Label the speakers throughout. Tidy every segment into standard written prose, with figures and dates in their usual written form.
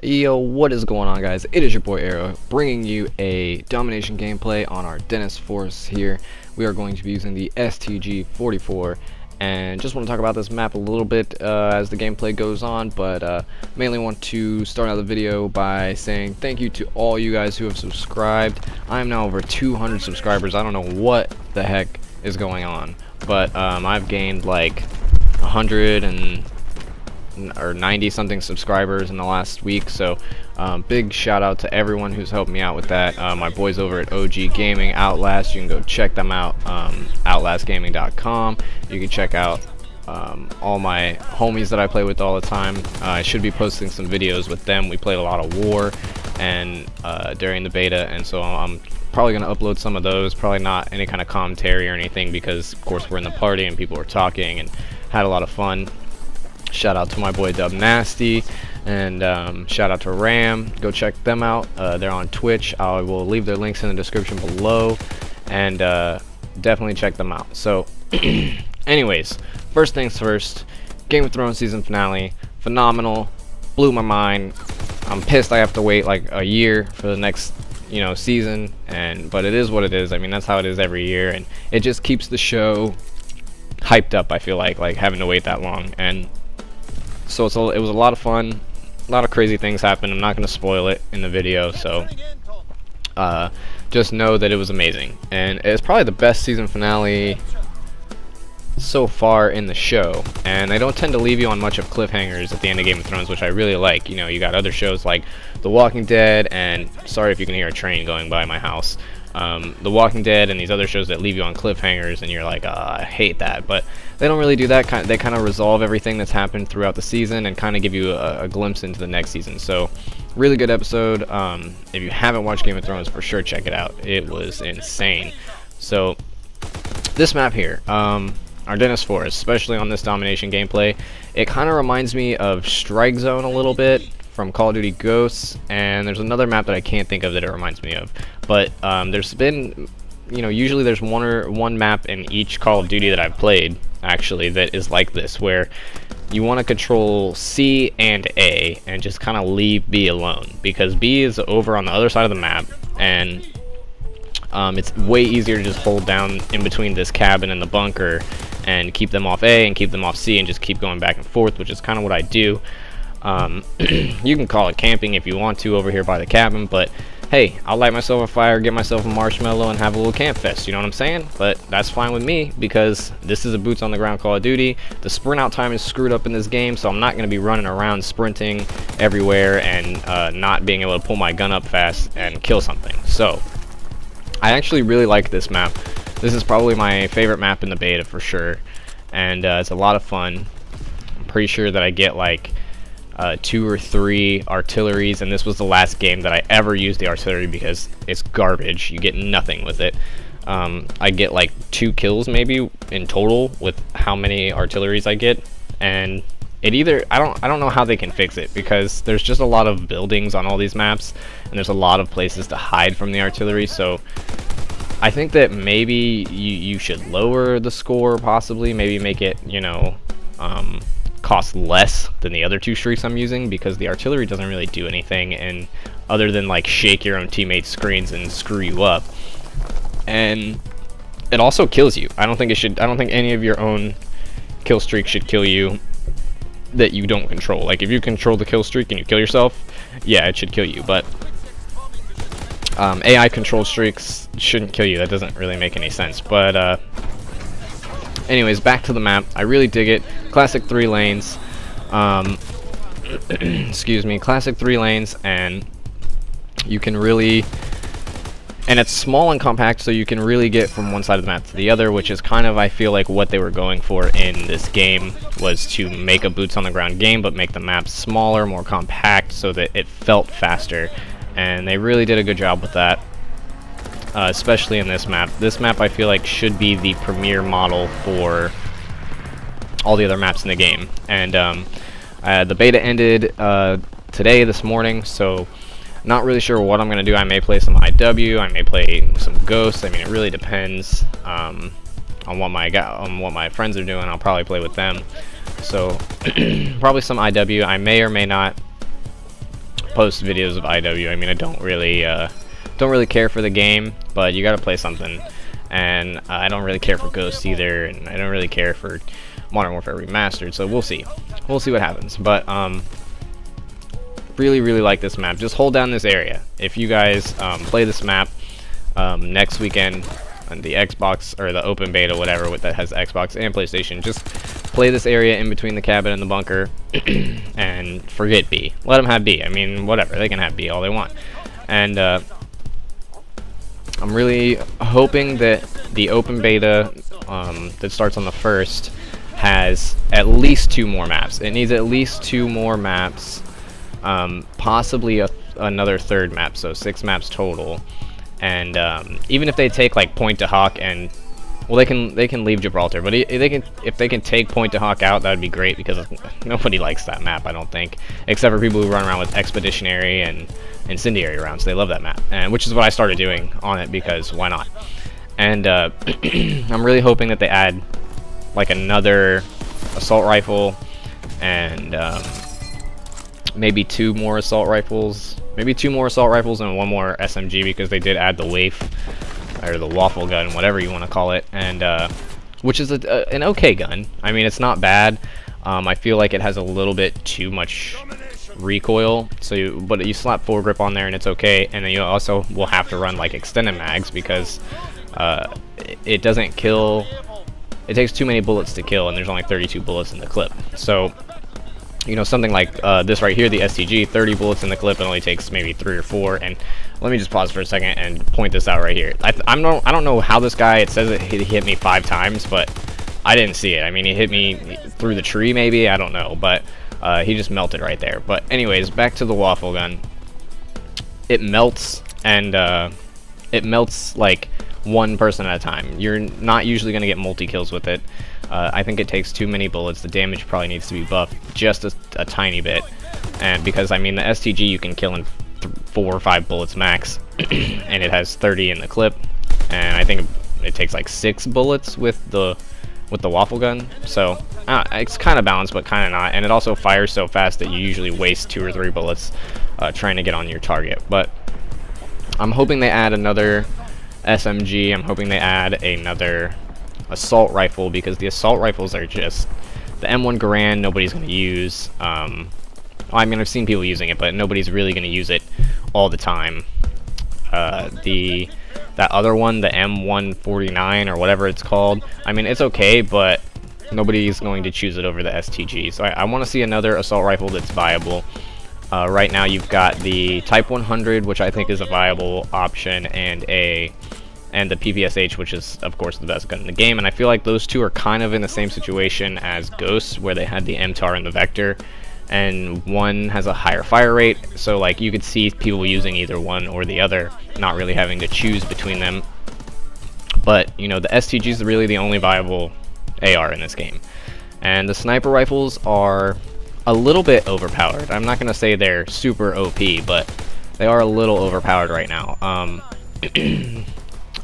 Speaker 1: Yo, what is going on, guys? It is your boy Arrow, bringing you a Domination gameplay on our Dennis Force here. We are going to be using the STG-44, and just want to talk about this map a little bit as the gameplay goes on, but mainly want to start out the video by saying thank you to all you guys who have subscribed. I am now over 200 subscribers. I don't know what the heck is going on, but I've gained like 100 or 90 something subscribers in the last week, so big shout out to everyone who's helped me out with that. My boys over at OG Gaming, Outlast, you can go check them out, outlastgaming.com. You can check out all my homies that I play with all the time. I should be posting some videos with them. We played a lot of War and during the beta, and so I'm probably going to upload some of those. Probably not any kind of commentary or anything, because of course we're in the party and people were talking and had a lot of fun. Shout out to my boy Dub Nasty, and shout out to Ram. Go check them out. They're on Twitch. I will leave their links in the description below, and definitely check them out. So anyways, first things first, Game of Thrones season finale, phenomenal, blew my mind. I'm pissed I have to wait like a year for the next season, but it is what it is. I mean, that's how it is every year, and it just keeps the show hyped up. I feel like having to wait that long, and so it was a lot of fun. A lot of crazy things happened. I'm not going to spoil it in the video, so just know that it was amazing, and it's probably the best season finale so far in the show. And they don't tend to leave you on much of cliffhangers at the end of Game of Thrones, which I really like. You got other shows like The Walking Dead, and sorry if you can hear a train going by my house. The Walking Dead and these other shows that leave you on cliffhangers, and you're like, I hate that. But they don't really do that. They kind of resolve everything that's happened throughout the season and kind of give you a glimpse into the next season. So really good episode. If you haven't watched Game of Thrones, for sure check it out. It was insane. So this map here, our Dennis Forest, especially on this Domination gameplay, it kind of reminds me of Strike Zone a little bit from Call of Duty Ghosts, and there's another map that I can't think of that it reminds me of. But there's been, usually there's one map in each Call of Duty that I've played, actually, that is like this, where you want to control C and A and just kind of leave B alone, because B is over on the other side of the map, and it's way easier to just hold down in between this cabin and the bunker and keep them off A and keep them off C and just keep going back and forth, which is kind of what I do. You can call it camping if you want to over here by the cabin, but hey, I'll light myself a fire, get myself a marshmallow, and have a little camp fest, you know what I'm saying? But that's fine with me, because this is a boots on the ground Call of Duty. The sprint out time is screwed up in this game, so I'm not going to be running around sprinting everywhere and not being able to pull my gun up fast and kill something. So I actually really like this map. This is probably my favorite map in the beta for sure, and it's a lot of fun. I'm pretty sure that I get like 2 or 3 artilleries, and this was the last game that I ever used the artillery, because it's garbage. You get nothing with it. I get like 2 kills maybe in total with how many artilleries I get, and it either I don't know how they can fix it, because there's just a lot of buildings on all these maps, and there's a lot of places to hide from the artillery. So I think that maybe you should lower the score, possibly maybe make it cost less than the other 2 streaks I'm using, because the artillery doesn't really do anything, and other than like shake your own teammates' screens and screw you up, and it also kills you. I don't think any of your own kill streak should kill you that you don't control. Like if you control the kill streak and you kill yourself, yeah, it should kill you, but AI control streaks shouldn't kill you. That doesn't really make any sense. But anyways, back to the map. I really dig it. Classic 3 lanes. Excuse me, classic 3 lanes, and you can really, and it's small and compact, so you can really get from one side of the map to the other, which is kind of, I feel like, what they were going for in this game, was to make a boots on the ground game, but make the map smaller, more compact, so that it felt faster. And they really did a good job with that, especially in this map. This map, I feel like, should be the premier model for all the other maps in the game. And the beta ended this morning, so not really sure what I'm going to do. I may play some IW, I may play some Ghosts. I mean, it really depends on what my friends are doing. I'll probably play with them. So probably some IW. I may or may not post videos of IW. I mean, I don't really care for the game, but you gotta play something. And I don't really care for Ghost either, and I don't really care for Modern Warfare Remastered. So we'll see what happens. But really like this map. Just hold down this area. If you guys play this map next weekend on the Xbox or the open beta, whatever that has Xbox and PlayStation, just play this area in between the cabin and the bunker and forget B. Let them have B. I mean, whatever, they can have B all they want. And I'm really hoping that the open beta that starts on the 1st has at least 2 more maps. It needs at least 2 more maps, possibly another 3rd map, so 6 maps total. And even if they take like Point to Hawk, and well, they can leave Gibraltar, but if they can take Point to Hawk out, that would be great, because nobody likes that map, I don't think, except for people who run around with Expeditionary and Incendiary rounds. They love that map, and which is what I started doing on it, because why not? And I'm really hoping that they add like another assault rifle and maybe 2 more assault rifles. Maybe 2 more assault rifles and 1 more SMG, because they did add the waif, or the waffle gun, whatever you want to call it, and which is an okay gun. I mean, it's not bad. I feel like it has a little bit too much recoil, but you slap full grip on there and it's okay. And then you also will have to run like extended mags, because it doesn't kill. It takes too many bullets to kill, and there's only 32 bullets in the clip. So, you know, something like this right here, the STG, 30 bullets in the clip, it only takes maybe 3 or 4. And let me just pause for a second and point this out right here. I don't know how this guy, it says he hit me 5 times, but I didn't see it. I mean, he hit me through the tree maybe, I don't know, but he just melted right there. But anyways, back to the waffle gun. It melts, and it melts like 1 person at a time. You're not usually going to get multi-kills with it. I think it takes too many bullets. The damage probably needs to be buffed just a tiny bit. And because, I mean, the STG you can kill in 4 or 5 bullets max, and it has 30 in the clip. And I think it takes like 6 bullets with the waffle gun. So it's kind of balanced, but kind of not. And it also fires so fast that you usually waste 2 or 3 bullets trying to get on your target. But I'm hoping they add another SMG. I'm hoping they add another assault rifle, because the assault rifles are just the M1 Garand nobody's going to use. I mean, I've seen people using it, but nobody's really going to use it all the time. That other one, the M149 or whatever it's called, I mean, it's okay, but nobody's going to choose it over the STG. So I want to see another assault rifle that's viable. Right now you've got the Type 100, which I think is a viable option, and the PPSH, which is of course the best gun in the game. And I feel like those two are kind of in the same situation as Ghosts, where they had the MTAR and the Vector, and one has a higher fire rate, so like you could see people using either one or the other, not really having to choose between them. But you know, the STG is really the only viable AR in this game, and the sniper rifles are a little bit overpowered. I'm not gonna say they're super OP, but they are a little overpowered right now.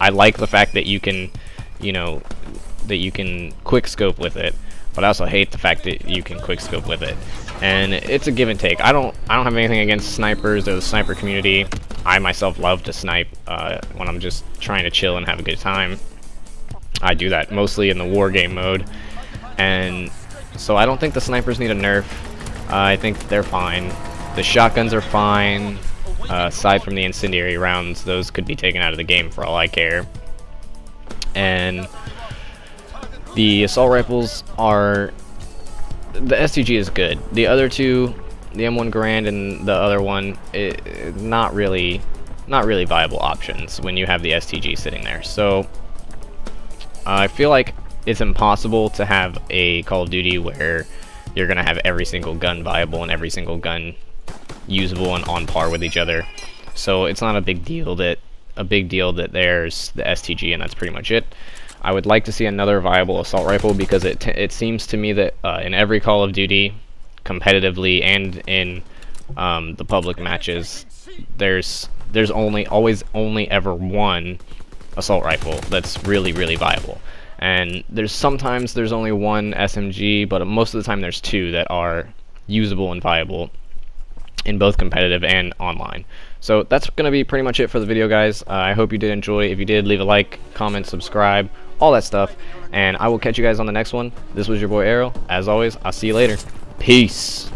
Speaker 1: I like the fact that you can, you know, that you can quick scope with it, but I also hate the fact that you can quick scope with it. And it's a give and take. I don't have anything against snipers or the sniper community. I myself love to snipe when I'm just trying to chill and have a good time. I do that mostly in the war game mode, and so I don't think the snipers need a nerf. I think they're fine. The shotguns are fine. Aside from the incendiary rounds, those could be taken out of the game for all I care. And the assault rifles are, the STG is good. The other two, the M1 Garand and the other one, not really viable options when you have the STG sitting there. So I feel like it's impossible to have a Call of Duty where you're gonna have every single gun viable and every single gun usable and on par with each other. So it's not a big deal that there's the STG, and that's pretty much it. I would like to see another viable assault rifle, because it seems to me that in every Call of Duty, competitively and in the public matches, there's always only ever one assault rifle that's really viable. And sometimes there's only one SMG, but most of the time there's 2 that are usable and viable. in both competitive and online. So that's going to be pretty much it for the video, guys. I hope you did enjoy. If you did, leave a like, comment, subscribe, all that stuff, and I will catch you guys on the next one. This was your boy Arrow. As always, I'll see you later. Peace.